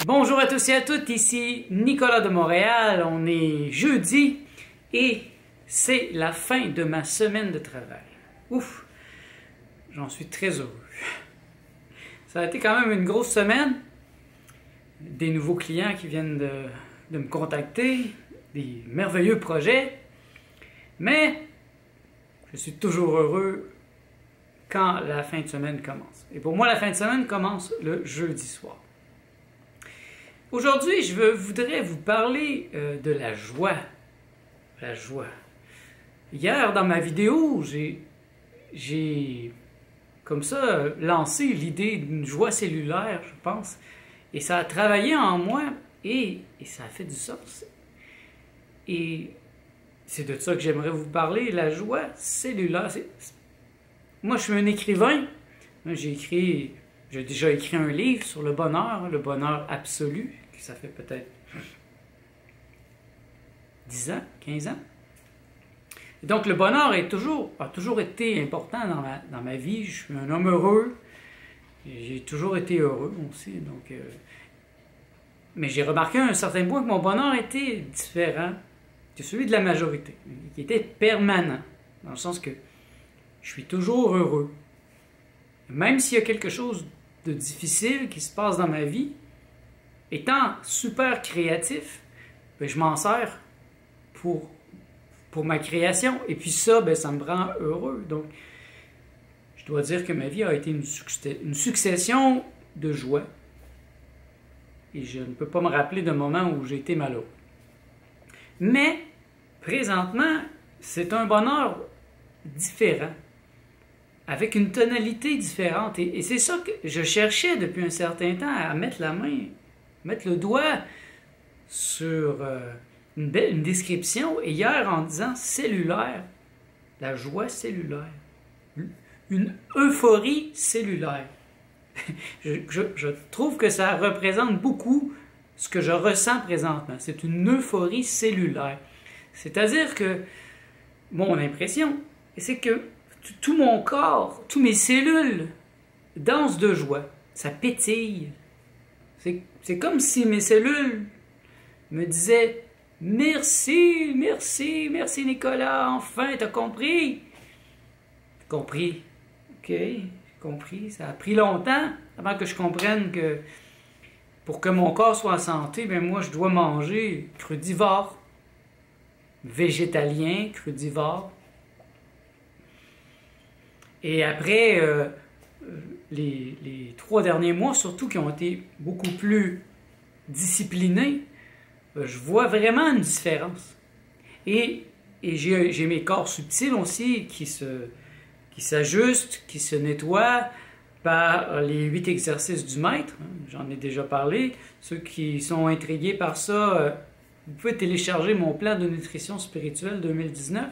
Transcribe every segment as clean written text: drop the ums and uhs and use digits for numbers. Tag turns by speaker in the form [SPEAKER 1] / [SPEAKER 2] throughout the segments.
[SPEAKER 1] Bonjour à tous et à toutes, ici Nicolas de Montréal. On est jeudi et c'est la fin de ma semaine de travail. Ouf, j'en suis très heureux. Ça a été quand même une grosse semaine. Des nouveaux clients qui viennent de me contacter, des merveilleux projets. Mais je suis toujours heureux quand la fin de semaine commence. Et pour moi, la fin de semaine commence le jeudi soir. Aujourd'hui, je voudrais vous parler de la joie. La joie. Hier, dans ma vidéo, j'ai comme ça lancé l'idée d'une joie cellulaire, je pense. Et ça a travaillé en moi et ça a fait du sens. Et c'est de ça que j'aimerais vous parler, la joie cellulaire. Moi, je suis un écrivain. J'ai déjà écrit un livre sur le bonheur absolu. Ça fait peut-être 10 ans, 15 ans. Et donc, le bonheur a toujours été important dans ma vie. Je suis un homme heureux. J'ai toujours été heureux aussi. Donc, mais j'ai remarqué à un certain point que mon bonheur était différent de celui de la majorité, qui était permanent, dans le sens que je suis toujours heureux. Même s'il y a quelque chose de difficile qui se passe dans ma vie, étant super créatif, ben, je m'en sers pour ma création. Et puis ça, ben, ça me rend heureux. Donc, je dois dire que ma vie a été une succession de joies. Et je ne peux pas me rappeler d'un moment où j'ai été malheureux. Mais, présentement, c'est un bonheur différent, avec une tonalité différente. Et c'est ça que je cherchais depuis un certain temps, à mettre la main, mettre le doigt sur une description. Et hier, en disant cellulaire, la joie cellulaire, une euphorie cellulaire. Je trouve que ça représente beaucoup ce que je ressens présentement. C'est une euphorie cellulaire. C'est-à-dire que mon impression, c'est que tout mon corps, tous mes cellules dansent de joie. Ça pétille. C'est comme si mes cellules me disaient « Merci, merci, merci Nicolas, enfin, t'as compris? » J'ai compris. OK, j'ai compris. Ça a pris longtemps avant que je comprenne que pour que mon corps soit en santé, ben moi, je dois manger crudivore, végétalien, crudivore. Et après, les 3 derniers mois, surtout, qui ont été beaucoup plus disciplinés, je vois vraiment une différence. Et j'ai mes corps subtils aussi qui s'ajustent, qui se nettoient par les 8 exercices du maître. J'en ai déjà parlé. Ceux qui sont intrigués par ça, vous pouvez télécharger mon plan de nutrition spirituelle 2019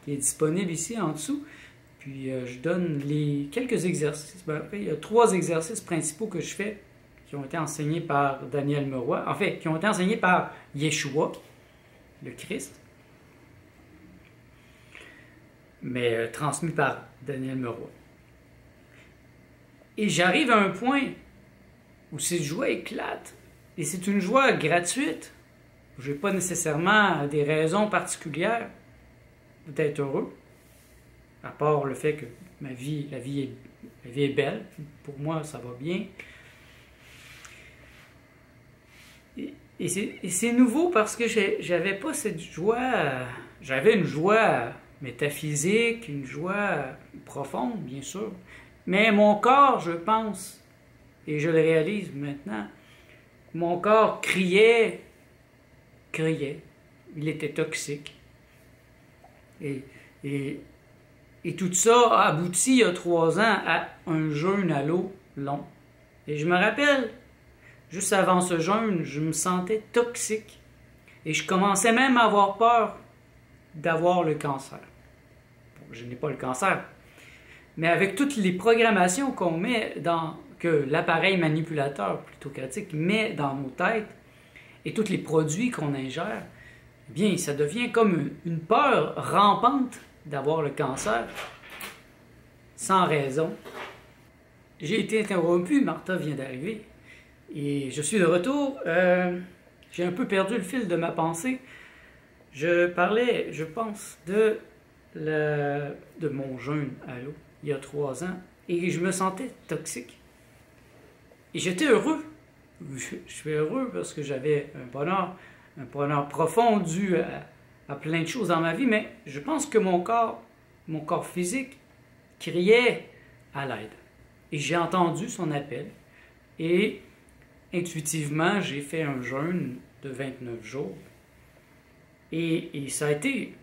[SPEAKER 1] qui est disponible ici en dessous. Puis je donne quelques exercices. Il y a 3 exercices principaux que je fais qui ont été enseignés par Daniel Meroy. En fait, qui ont été enseignés par Yeshua, le Christ, mais transmis par Daniel Meroy. Et j'arrive à un point où cette joie éclate. Et c'est une joie gratuite. Je n'ai pas nécessairement des raisons particulières d'être heureux. À part le fait que la vie est belle. Pour moi, ça va bien. Et c'est nouveau parce que j'avais pas cette joie. J'avais une joie métaphysique, une joie profonde, bien sûr. Mais mon corps, je pense, et je le réalise maintenant, mon corps criait. Il était toxique. Et tout ça a abouti il y a 3 ans à un jeûne à l'eau long. Et je me rappelle, juste avant ce jeûne, je me sentais toxique. Et je commençais même à avoir peur d'avoir le cancer. Bon, je n'ai pas le cancer. Mais avec toutes les programmations qu'on met que l'appareil manipulateur plutocratique met dans nos têtes, et tous les produits qu'on ingère, eh bien, ça devient comme une peur rampante d'avoir le cancer, sans raison. J'ai été interrompu, Martha vient d'arriver. Et je suis de retour. J'ai un peu perdu le fil de ma pensée. Je parlais, je pense, de mon jeûne à l'eau il y a 3 ans. Et je me sentais toxique. Et j'étais heureux. Je suis heureux parce que j'avais un bonheur profond dû à plein de choses dans ma vie. Mais je pense que mon corps physique criait à l'aide. Et j'ai entendu son appel. Et intuitivement, j'ai fait un jeûne de 29 jours. Et ça a été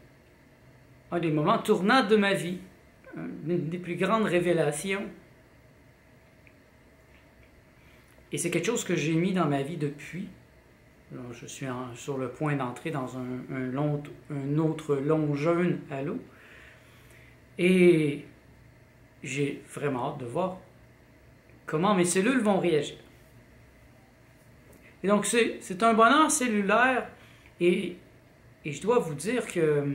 [SPEAKER 1] un des moments tournants de ma vie. Une des plus grandes révélations. Et c'est quelque chose que j'ai mis dans ma vie depuis. Alors, je suis sur le point d'entrer dans un autre long jeûne à l'eau. Et j'ai vraiment hâte de voir comment mes cellules vont réagir. Et donc, c'est un bonheur cellulaire. Et je dois vous dire que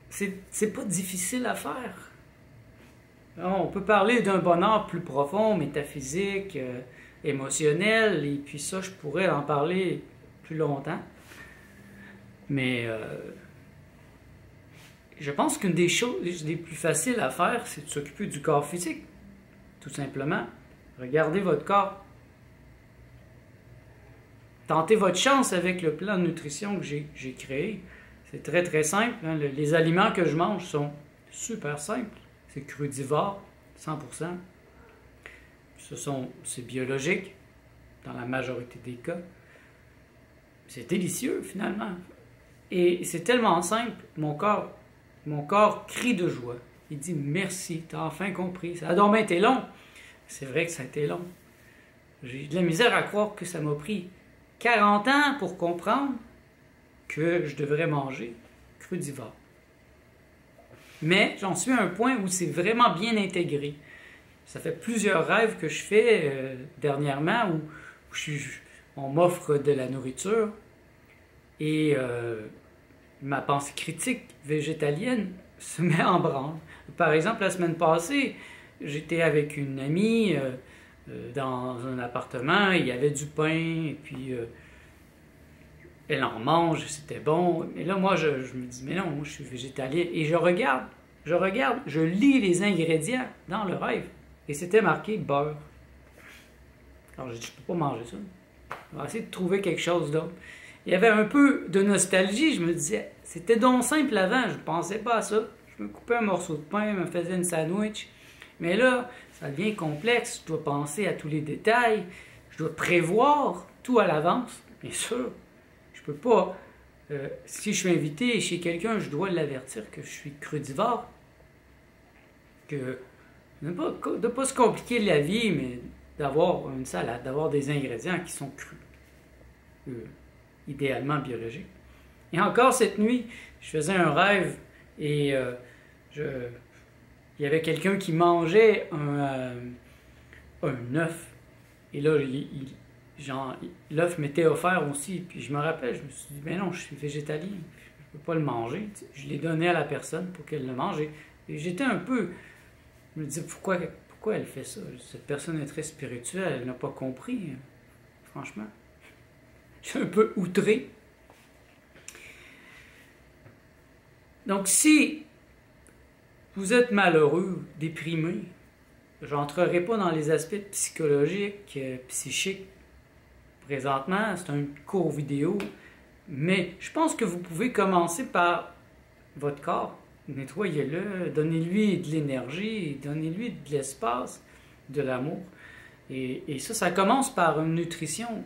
[SPEAKER 1] c'est pas difficile à faire. Alors, on peut parler d'un bonheur plus profond, métaphysique, émotionnel, et puis ça, je pourrais en parler plus longtemps. Mais je pense qu'une des choses les plus faciles à faire, c'est de s'occuper du corps physique. Tout simplement. Regardez votre corps. Tentez votre chance avec le plan de nutrition que j'ai créé. C'est très très simple. Hein. Les aliments que je mange sont super simples. C'est crudivore, 100%. C'est biologique, dans la majorité des cas. C'est délicieux, finalement. Et c'est tellement simple, mon corps crie de joie. Il dit « Merci, t'as enfin compris. Ça a donc été long. » C'est vrai que ça a été long. J'ai de la misère à croire que ça m'a pris 40 ans pour comprendre que je devrais manger crudivore. Mais j'en suis à un point où c'est vraiment bien intégré. Ça fait plusieurs rêves que je fais dernièrement où on m'offre de la nourriture et ma pensée critique végétalienne se met en branle. Par exemple, la semaine passée, j'étais avec une amie dans un appartement, il y avait du pain et puis elle en mange, c'était bon. Et là, moi, je me dis, mais non, moi, je suis végétalien. Et je regarde, je lis les ingrédients dans le rêve. Et c'était marqué beurre. Alors, je dis, je ne peux pas manger ça. On va essayer de trouver quelque chose d'autre. Il y avait un peu de nostalgie. Je me disais, c'était donc simple avant, je ne pensais pas à ça. Je me coupais un morceau de pain, me faisais une sandwich. Mais là, ça devient complexe. Je dois penser à tous les détails. Je dois prévoir tout à l'avance, bien sûr. Je peux pas. Si je suis invité chez quelqu'un, je dois l'avertir que je suis crudivore. Que de ne pas se compliquer la vie, mais d'avoir une salade, d'avoir des ingrédients qui sont crus. Idéalement biologiques. Et encore cette nuit, je faisais un rêve et il y avait quelqu'un qui mangeait un œuf. Et là, l'œuf m'était offert aussi. Puis je me rappelle, je me suis dit, ben non, je suis végétalien, je ne peux pas le manger. Je l'ai donné à la personne pour qu'elle le mange. Et j'étais un peu... Je me disais, pourquoi elle fait ça? Cette personne est très spirituelle, elle n'a pas compris, franchement. Je suis un peu outré. Donc, si vous êtes malheureux, déprimé, je n'entrerai pas dans les aspects psychologiques, psychiques. Présentement, c'est un court vidéo, mais je pense que vous pouvez commencer par votre corps. Nettoyez-le, donnez-lui de l'énergie, donnez-lui de l'espace, de l'amour. Et ça commence par une nutrition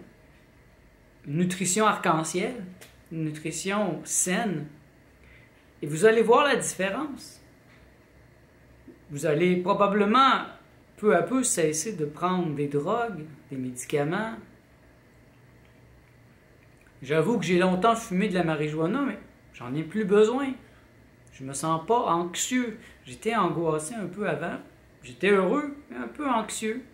[SPEAKER 1] arc-en-ciel, une nutrition saine. Et vous allez voir la différence. Vous allez probablement, peu à peu, cesser de prendre des drogues, des médicaments. J'avoue que j'ai longtemps fumé de la marijuana, mais j'en ai plus besoin. Je me sens pas anxieux. J'étais angoissé un peu avant. J'étais heureux, mais un peu anxieux.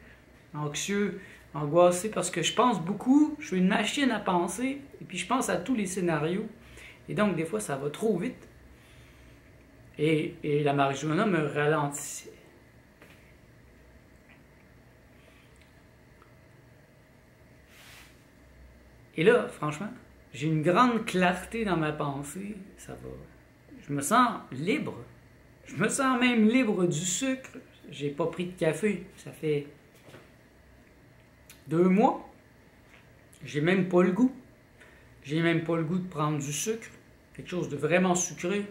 [SPEAKER 1] Angoissé parce que je pense beaucoup. Je suis une machine à penser. Et puis je pense à tous les scénarios. Et donc, des fois, ça va trop vite. Et la marijuana me ralentissait. Et là, franchement, j'ai une grande clarté dans ma pensée. Ça va. Je me sens libre. Je me sens même libre du sucre. J'ai pas pris de café. Ça fait 2 mois. J'ai même pas le goût. J'ai même pas le goût de prendre du sucre. Quelque chose de vraiment sucré.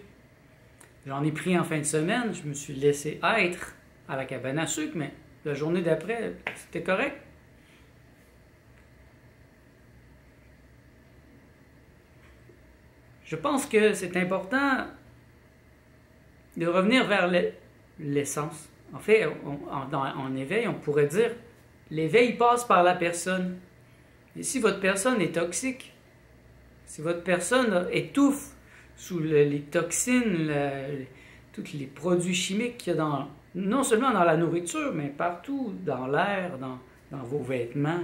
[SPEAKER 1] J'en ai pris en fin de semaine. Je me suis laissé être à la cabane à sucre, mais la journée d'après, c'était correct. Je pense que c'est important de revenir vers l'essence. En fait, en éveil, on pourrait dire, l'éveil passe par la personne. Et si votre personne est toxique, si votre personne étouffe sous les toxines, tous les produits chimiques qu'il y a non seulement dans la nourriture, mais partout, dans l'air, dans vos vêtements,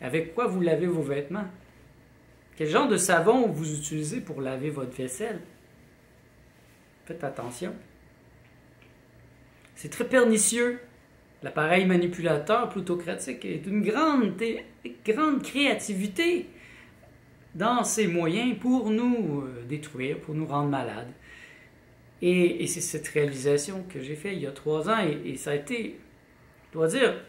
[SPEAKER 1] avec quoi vous lavez vos vêtements? Quel genre de savon vous utilisez pour laver votre vaisselle? Faites attention. C'est très pernicieux. L'appareil manipulateur plutocratique est une grande créativité dans ses moyens pour nous détruire, pour nous rendre malades. Et c'est cette réalisation que j'ai faite il y a 3 ans et ça a été, je dois dire,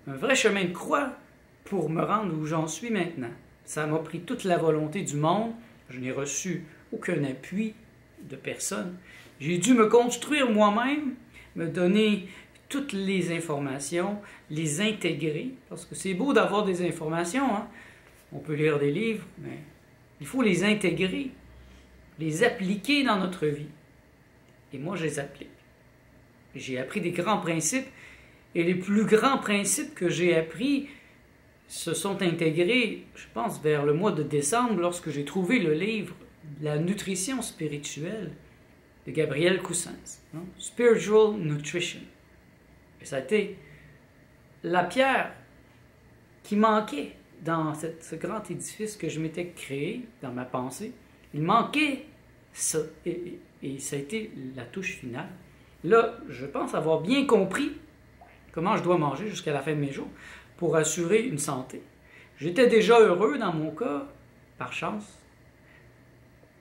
[SPEAKER 1] un vrai chemin de croix pour me rendre où j'en suis maintenant. Ça m'a pris toute la volonté du monde. Je n'ai reçu aucun appui de personne. J'ai dû me construire moi-même, me donner toutes les informations, les intégrer, parce que c'est beau d'avoir des informations, hein? On peut lire des livres, mais il faut les intégrer, les appliquer dans notre vie. Et moi, je les applique. J'ai appris des grands principes, et les plus grands principes que j'ai appris se sont intégrés, je pense, vers le mois de décembre, lorsque j'ai trouvé le livre « La nutrition spirituelle » de Gabriel Coussens, hein? Spiritual Nutrition. Et ça a été la pierre qui manquait dans ce grand édifice que je m'étais créé dans ma pensée. Il manquait ça. Et ça a été la touche finale. Là, je pense avoir bien compris comment je dois manger jusqu'à la fin de mes jours pour assurer une santé. J'étais déjà heureux dans mon cas, par chance.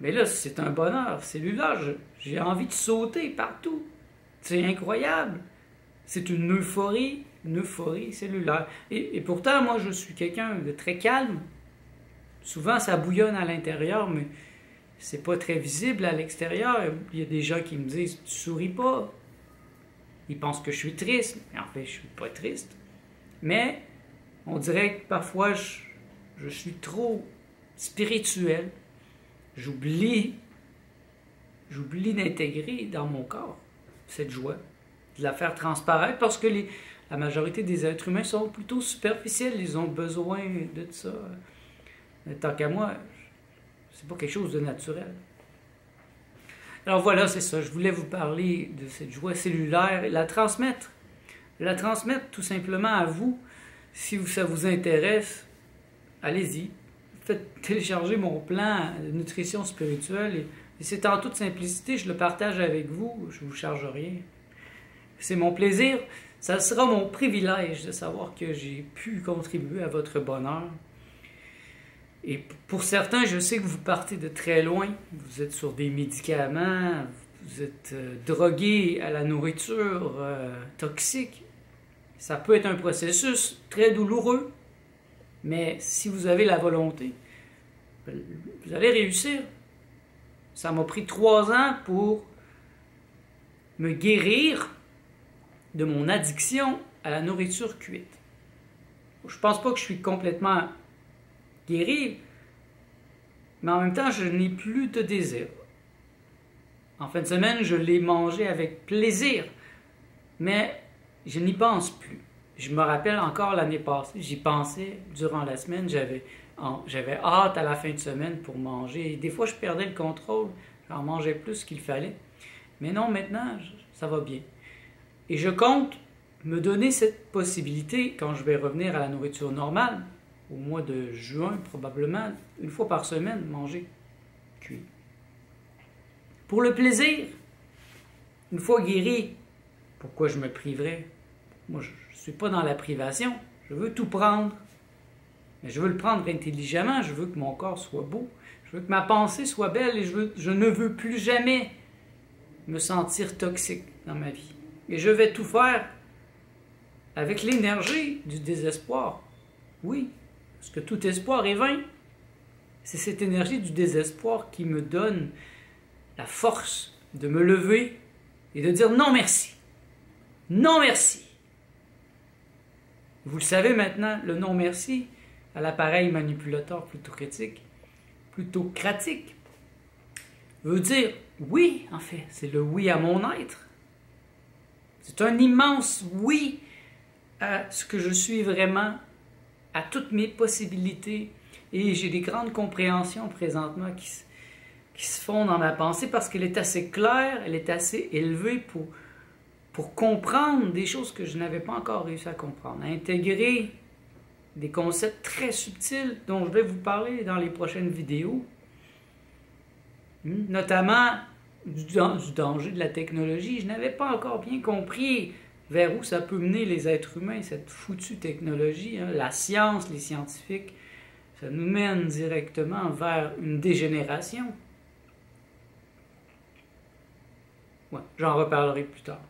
[SPEAKER 1] Mais là, c'est un bonheur cellulaire. J'ai envie de sauter partout. C'est incroyable. C'est une euphorie cellulaire. Et pourtant, moi, je suis quelqu'un de très calme. Souvent, ça bouillonne à l'intérieur, mais c'est pas très visible à l'extérieur. Il y a des gens qui me disent « Tu souris pas ». Ils pensent que je suis triste. Mais en fait, je suis pas triste. Mais on dirait que parfois, je suis trop spirituel. J'oublie d'intégrer dans mon corps cette joie, de la faire transparaître, parce que la majorité des êtres humains sont plutôt superficiels, ils ont besoin de ça. Tant qu'à moi, c'est pas quelque chose de naturel. Alors voilà, c'est ça, je voulais vous parler de cette joie cellulaire et la transmettre tout simplement à vous. Si ça vous intéresse, allez-y. Faites télécharger mon plan de nutrition spirituelle et c'est en toute simplicité, je le partage avec vous, je ne vous charge rien. C'est mon plaisir, ça sera mon privilège de savoir que j'ai pu contribuer à votre bonheur. Et pour certains, je sais que vous partez de très loin, vous êtes sur des médicaments, vous êtes drogué à la nourriture toxique. Ça peut être un processus très douloureux, mais si vous avez la volonté, vous allez réussir. Ça m'a pris 3 ans pour me guérir de mon addiction à la nourriture cuite. Je pense pas que je suis complètement guéri, mais en même temps, je n'ai plus de désir. En fin de semaine, je l'ai mangé avec plaisir, mais je n'y pense plus. Je me rappelle encore l'année passée, j'y pensais durant la semaine, j'avais hâte à la fin de semaine pour manger. Et des fois, je perdais le contrôle, j'en mangeais plus qu'il fallait. Mais non, maintenant, ça va bien. Et je compte me donner cette possibilité quand je vais revenir à la nourriture normale, au mois de juin probablement, 1 fois par semaine, manger cuit. Pour le plaisir, une fois guéri, pourquoi je me priverais? Moi, je ne suis pas dans la privation, je veux tout prendre. Mais je veux le prendre intelligemment, je veux que mon corps soit beau, je veux que ma pensée soit belle et je ne veux plus jamais me sentir toxique dans ma vie. Et je vais tout faire avec l'énergie du désespoir. Oui, parce que tout espoir est vain. C'est cette énergie du désespoir qui me donne la force de me lever et de dire non merci. Non merci. Vous le savez maintenant, le non merci à l'appareil manipulateur plutocratique veut dire oui, en fait. C'est le oui à mon être. C'est un immense oui à ce que je suis vraiment, à toutes mes possibilités. Et j'ai des grandes compréhensions présentement qui se font dans ma pensée parce qu'elle est assez claire, elle est assez élevée pour comprendre des choses que je n'avais pas encore réussi à comprendre, à intégrer des concepts très subtils dont je vais vous parler dans les prochaines vidéos, notamment du danger de la technologie. Je n'avais pas encore bien compris vers où ça peut mener les êtres humains, cette foutue technologie, la science, les scientifiques. Ça nous mène directement vers une dégénération. Ouais, j'en reparlerai plus tard.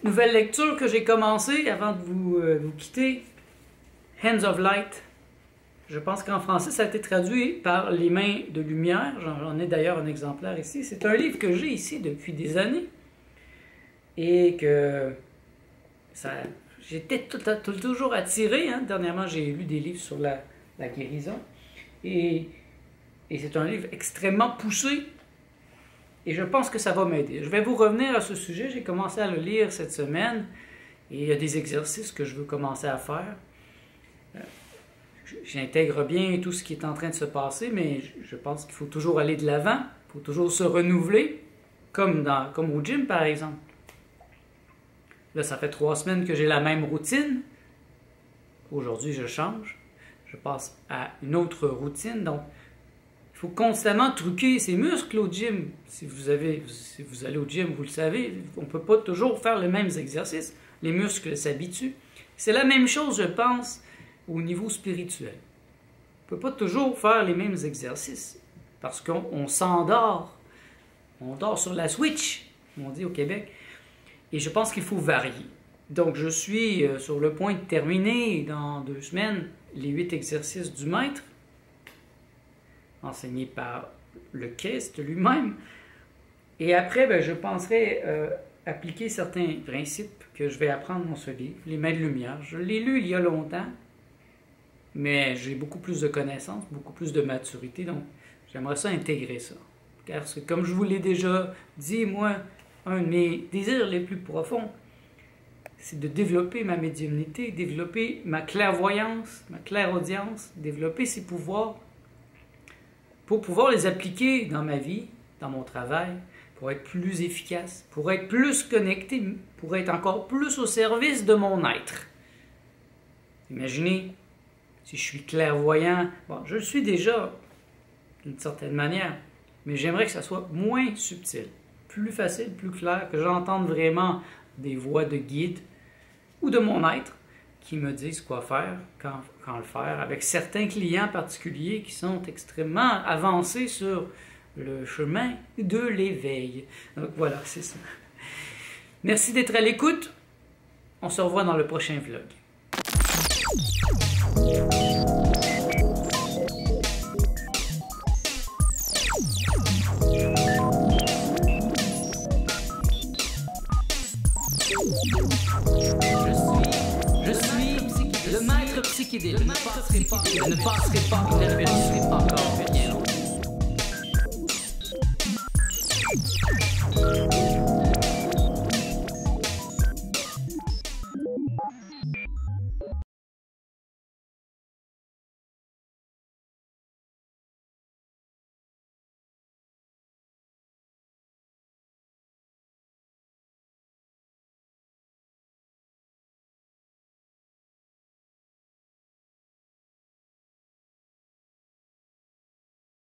[SPEAKER 1] Nouvelle lecture que j'ai commencée avant de vous quitter. Hands of Light. Je pense qu'en français, ça a été traduit par Les mains de lumière. J'en ai d'ailleurs un exemplaire ici. C'est un livre que j'ai ici depuis des années. Et que j'étais toujours attiré. Dernièrement, j'ai lu des livres sur la guérison. Et c'est un livre extrêmement poussé. Et je pense que ça va m'aider. Je vais vous revenir à ce sujet. J'ai commencé à le lire cette semaine. Et il y a des exercices que je veux commencer à faire. J'intègre bien tout ce qui est en train de se passer, mais je pense qu'il faut toujours aller de l'avant. Il faut toujours se renouveler, comme au gym, par exemple. Là, ça fait 3 semaines que j'ai la même routine. Aujourd'hui, je change. Je passe à une autre routine. Donc, il faut constamment truquer ses muscles au gym. Si vous allez au gym, vous le savez, on ne peut pas toujours faire les mêmes exercices. Les muscles s'habituent. C'est la même chose, je pense, au niveau spirituel. On ne peut pas toujours faire les mêmes exercices parce qu'on s'endort. On dort sur la switch, on dit au Québec. Et je pense qu'il faut varier. Donc, je suis sur le point de terminer dans 2 semaines les 8 exercices du maître, enseignés par le Christ lui-même. Et après, je penserai appliquer certains principes que je vais apprendre dans ce livre, Les mains de lumière. Je l'ai lu il y a longtemps, mais j'ai beaucoup plus de connaissances, beaucoup plus de maturité, donc j'aimerais ça intégrer ça. Car comme je vous l'ai déjà dit, moi, un de mes désirs les plus profonds, c'est de développer ma médiumnité, développer ma clairvoyance, ma clairaudience, développer ces pouvoirs pour pouvoir les appliquer dans ma vie, dans mon travail, pour être plus efficace, pour être plus connecté, pour être encore plus au service de mon être. Imaginez, si je suis clairvoyant, bon, je le suis déjà d'une certaine manière, mais j'aimerais que ça soit moins subtil, plus facile, plus clair, que j'entende vraiment des voix de guide ou de mon être qui me disent quoi faire, quand le faire, avec certains clients particuliers qui sont extrêmement avancés sur le chemin de l'éveil. Donc voilà, c'est ça. Merci d'être à l'écoute. On se revoit dans le prochain vlog. Je suis le maître psychédélique. Je ne passerai pas, je ne réfléchirai pas encore bien longtemps.